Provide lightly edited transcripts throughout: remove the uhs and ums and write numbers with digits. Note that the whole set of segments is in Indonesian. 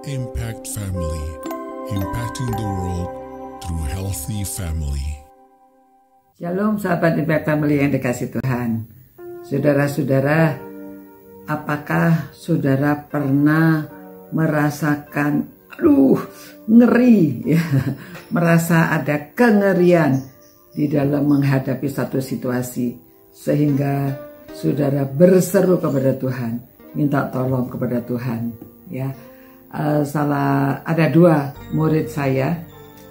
Impact Family, impacting the world through healthy family. Shalom sahabat Impact Family yang dikasih Tuhan. Saudara-saudara, apakah saudara pernah merasakan ngeri ya, merasa ada kengerian di dalam menghadapi satu situasi sehingga saudara berseru kepada Tuhan, minta tolong kepada Tuhan ya. Ada dua murid saya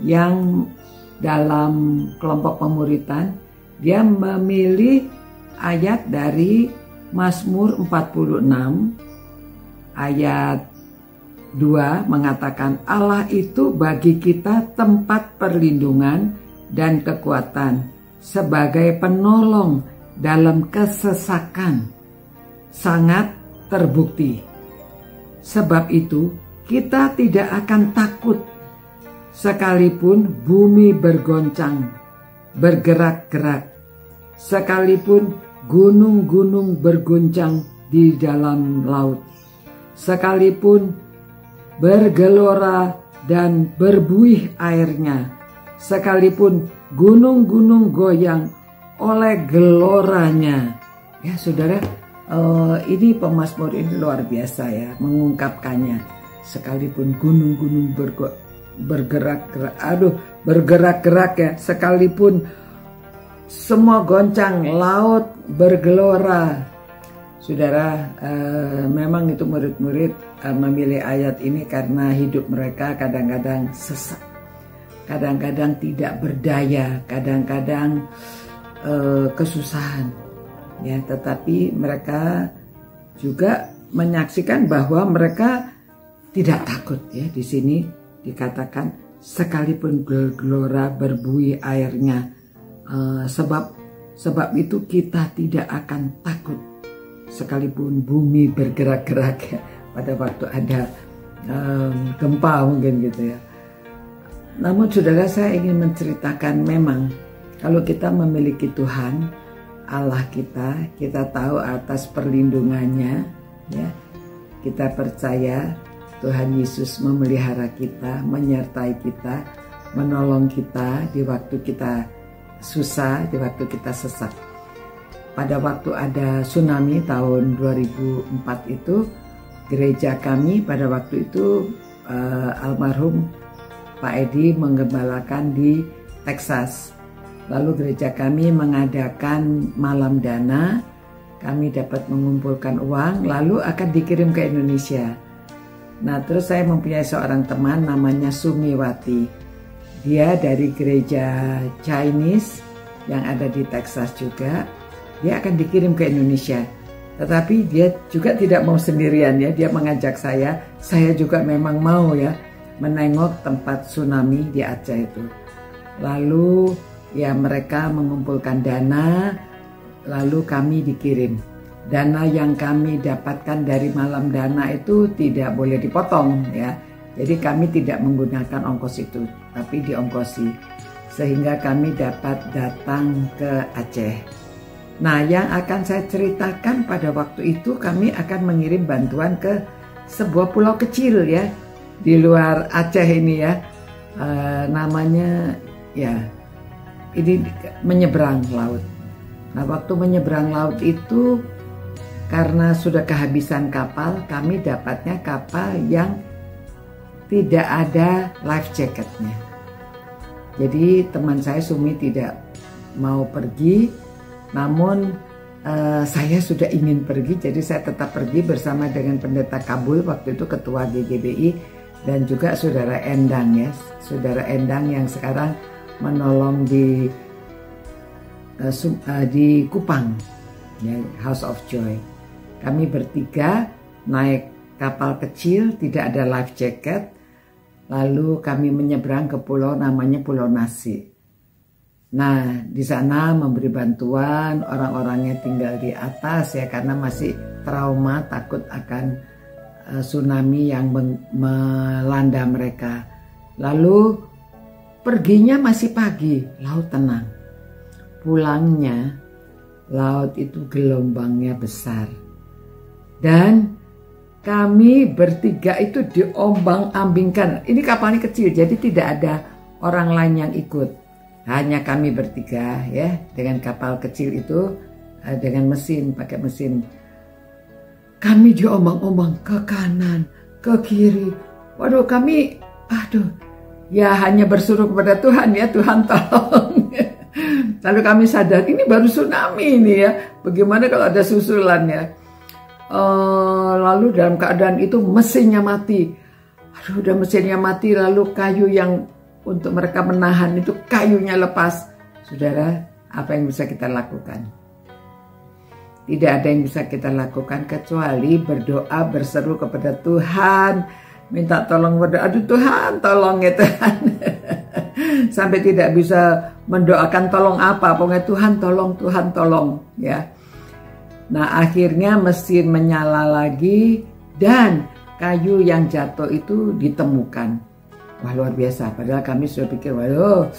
yang dalam kelompok pemuritan dia memilih ayat dari Mazmur 46 ayat 2 mengatakan, Allah itu bagi kita tempat perlindungan dan kekuatan sebagai penolong dalam kesesakan, sangat terbukti. Sebab itu kita tidak akan takut sekalipun bumi bergoncang, bergerak-gerak, sekalipun gunung-gunung berguncang di dalam laut, sekalipun bergelora dan berbuih airnya, sekalipun gunung-gunung goyang oleh geloranya. Ya saudara, ini pemazmur ini luar biasa ya mengungkapkannya. Sekalipun gunung-gunung bergerak-gerak ya, sekalipun semua goncang, laut bergelora. Saudara, memang itu murid-murid memilih ayat ini karena hidup mereka kadang-kadang sesak, kadang-kadang tidak berdaya, kadang-kadang kesusahan ya, tetapi mereka juga menyaksikan bahwa mereka tidak takut ya. Di sini dikatakan sekalipun gelora berbuih airnya, sebab itu kita tidak akan takut sekalipun bumi bergerak-gerak ya, pada waktu ada gempa mungkin gitu ya. Namun saudara, saya ingin menceritakan memang kalau kita memiliki Tuhan Allah kita tahu atas perlindungannya ya, kita percaya Tuhan Yesus memelihara kita, menyertai kita, menolong kita di waktu kita susah, di waktu kita sesak. Pada waktu ada tsunami tahun 2004 itu, gereja kami pada waktu itu almarhum Pak Edi menggembalakan di Texas. Lalu gereja kami mengadakan malam dana, kami dapat mengumpulkan uang lalu akan dikirim ke Indonesia. Nah, terus saya mempunyai seorang teman namanya Sumiwati. Dia dari gereja Chinese yang ada di Texas juga. Dia akan dikirim ke Indonesia. Tetapi dia juga tidak mau sendirian ya. Dia mengajak saya juga memang mau ya menengok tempat tsunami di Aceh itu. Lalu ya mereka mengumpulkan dana, lalu kami dikirim. Dana yang kami dapatkan dari malam dana itu tidak boleh dipotong ya. Jadi kami tidak menggunakan ongkos itu, tapi diongkosi. Sehingga kami dapat datang ke Aceh. Nah, yang akan saya ceritakan pada waktu itu kami akan mengirim bantuan ke sebuah pulau kecil ya di luar Aceh ini ya. Namanya ya ini menyeberang laut. Nah, waktu menyeberang laut itu karena sudah kehabisan kapal, kami dapatnya kapal yang tidak ada life jacketnya. Jadi teman saya Sumi tidak mau pergi, namun saya sudah ingin pergi, jadi saya tetap pergi bersama dengan Pendeta Kabul, waktu itu Ketua GGBI, dan juga Saudara Endang ya, Saudara Endang yang sekarang menolong di Kupang ya, House of Joy. Kami bertiga naik kapal kecil, tidak ada life jacket, lalu kami menyeberang ke pulau namanya Pulau Nasi. Nah, di sana memberi bantuan, orang-orangnya tinggal di atas ya karena masih trauma, takut akan tsunami yang melanda mereka. Lalu perginya masih pagi, laut tenang. Pulangnya laut itu gelombangnya besar. Dan kami bertiga itu diombang-ambingkan. Ini kapalnya kecil, jadi tidak ada orang lain yang ikut. Hanya kami bertiga ya, dengan kapal kecil itu, dengan mesin, pakai mesin. Kami diombang-ombang ke kanan, ke kiri. Waduh, kami, ya hanya bersuruh kepada Tuhan ya, Tuhan tolong. Lalu kami sadar, ini baru tsunami ini ya. Bagaimana kalau ada susulan ya? Lalu dalam keadaan itu mesinnya mati. Udah mesinnya mati, lalu kayu yang untuk mereka menahan itu kayunya lepas. Saudara, apa yang bisa kita lakukan? Tidak ada yang bisa kita lakukan kecuali berdoa, berseru kepada Tuhan, minta tolong, berdoa, aduh Tuhan tolong ya Tuhan. Sampai tidak bisa mendoakan tolong apa, pokoknya Tuhan tolong ya. Nah akhirnya mesin menyala lagi dan kayu yang jatuh itu ditemukan. Wah luar biasa, padahal kami sudah pikir waduh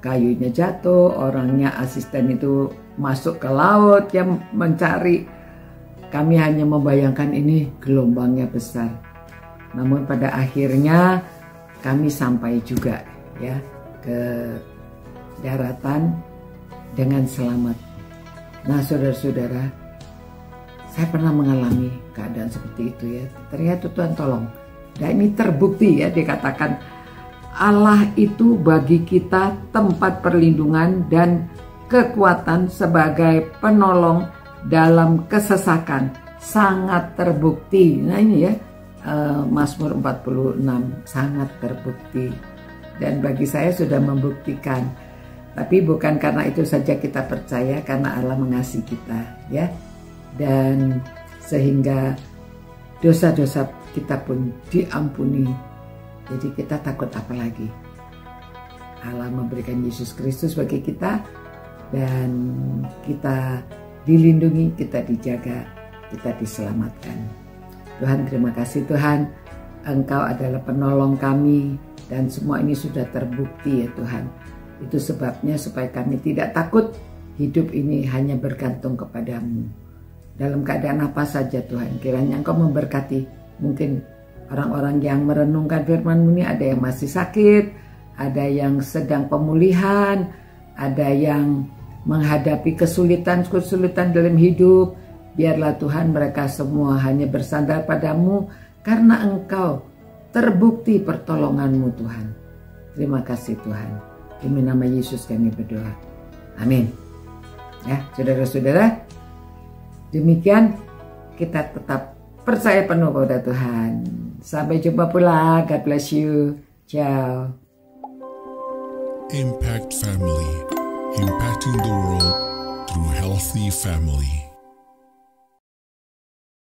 kayunya jatuh, orangnya asisten itu masuk ke laut ya mencari. Kami hanya membayangkan ini gelombangnya besar. Namun pada akhirnya kami sampai juga ya ke daratan dengan selamat. Nah saudara-saudara, saya pernah mengalami keadaan seperti itu ya. Ternyata Tuhan tolong. Dan ini terbukti ya, dikatakan Allah itu bagi kita tempat perlindungan dan kekuatan sebagai penolong dalam kesesakan. Sangat terbukti. Nah ini ya, Mazmur 46 sangat terbukti. Dan bagi saya sudah membuktikan. Tapi bukan karena itu saja kita percaya, karena Allah mengasihi kita ya. Dan sehingga dosa-dosa kita pun diampuni. Jadi kita takut apa lagi? Allah memberikan Yesus Kristus bagi kita dan kita dilindungi, kita dijaga, kita diselamatkan. Tuhan terima kasih Tuhan, Engkau adalah penolong kami dan semua ini sudah terbukti ya Tuhan. Itu sebabnya supaya kami tidak takut, hidup ini hanya bergantung kepadamu. Dalam keadaan apa saja Tuhan, kiranya Engkau memberkati. Mungkin orang-orang yang merenungkan firman-Mu ini ada yang masih sakit, ada yang sedang pemulihan, ada yang menghadapi kesulitan dalam hidup. Biarlah Tuhan mereka semua hanya bersandar padamu karena Engkau terbukti pertolongan-Mu Tuhan. Terima kasih Tuhan. Demi nama Yesus kami berdoa. Amin. Ya, saudara-saudara, demikian kita tetap percaya penuh pada Tuhan. Sampai jumpa pula. God bless you. Ciao. Impact Family, impacting the world through healthy family.